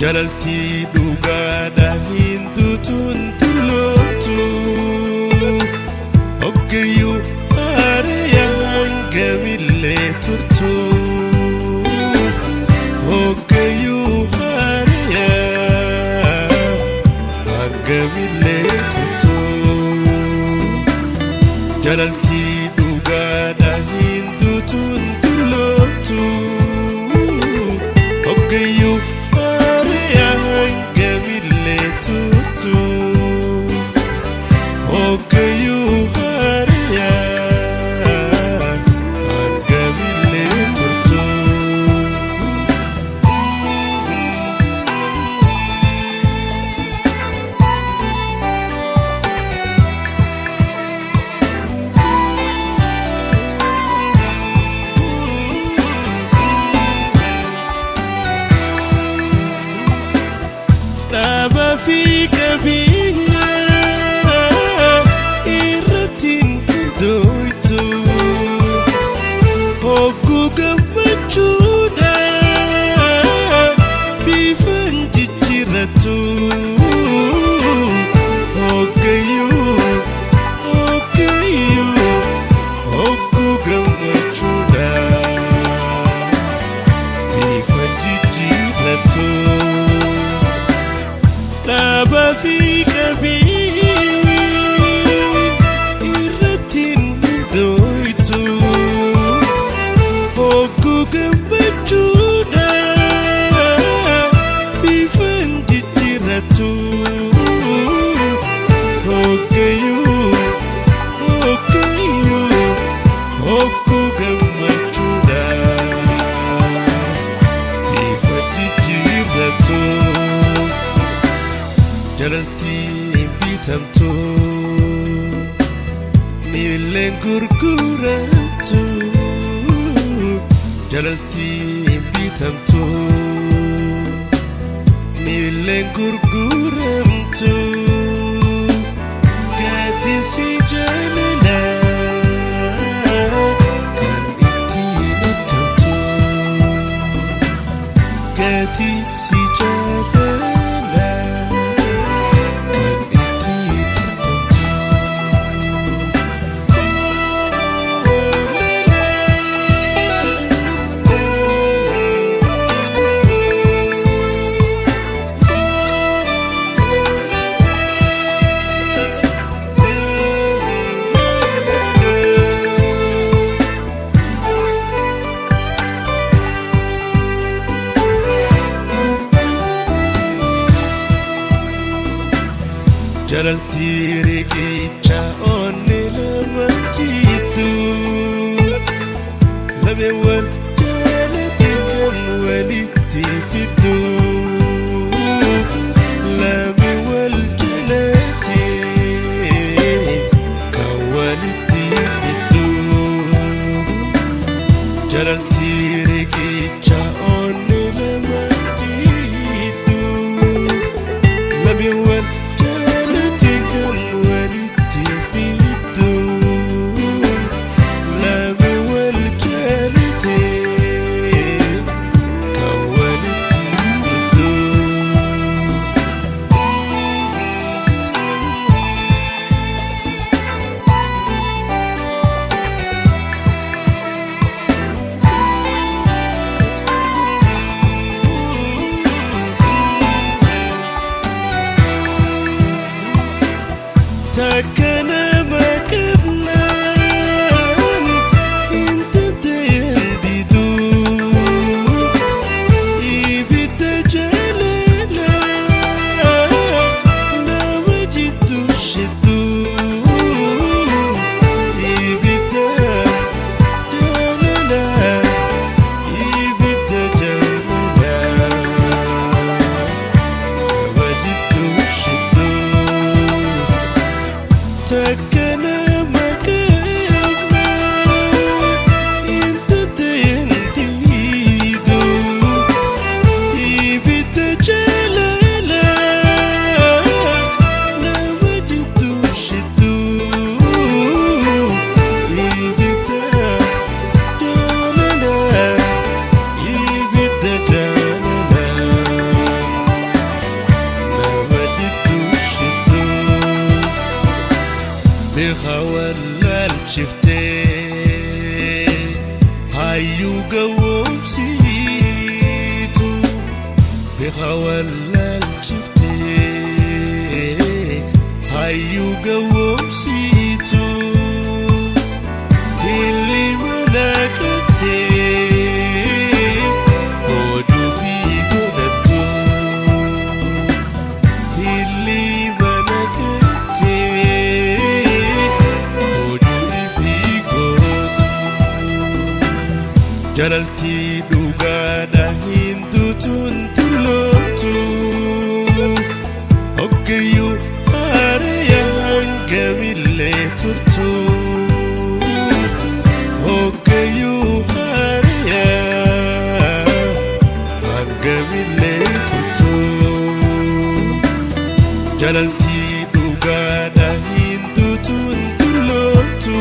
jalalti dhugaadha hinduutuun tulloomtu hoggayyuu aariyaan gamillee turtu hoggayyuu aariyaan gamillee turtu jalalti dhugaadha hinduutuun tulloomtu hoggayyuu في قبيلة إرتين دويتو هوكو قمجونا في فنجي جيرتو هوكيو هوكو قمجونا في فنجي جيرتو لابا في قبيل إرتين دويتو هوكو قمجونا في فنجي جيرتو هوكيو هوكو قمجونا في فنجي جيرتو jalalti bitamtu milen gurguramtu jalalti bitamtu milen gurguramtu gati si jalala kan ittiin argamtu gati si jalala jalalti riqicha onni lama jitu lame wal jalati kan walitti fidu lame wal jalati kan walitti fidu jalalti riqicha onni lama jitu lame wal بخوال الشفتي هايو قوم سيتو اللي ملكتي قدو في قدتو اللي ملكتي قدو في قدتو جلالتي دوغانا هندو تنتلوتو اوكيو اريا هنجميلي ترتو اوكيو اريا هنجميلي ترتو جلالتي دوغانا هندو تنتلوتو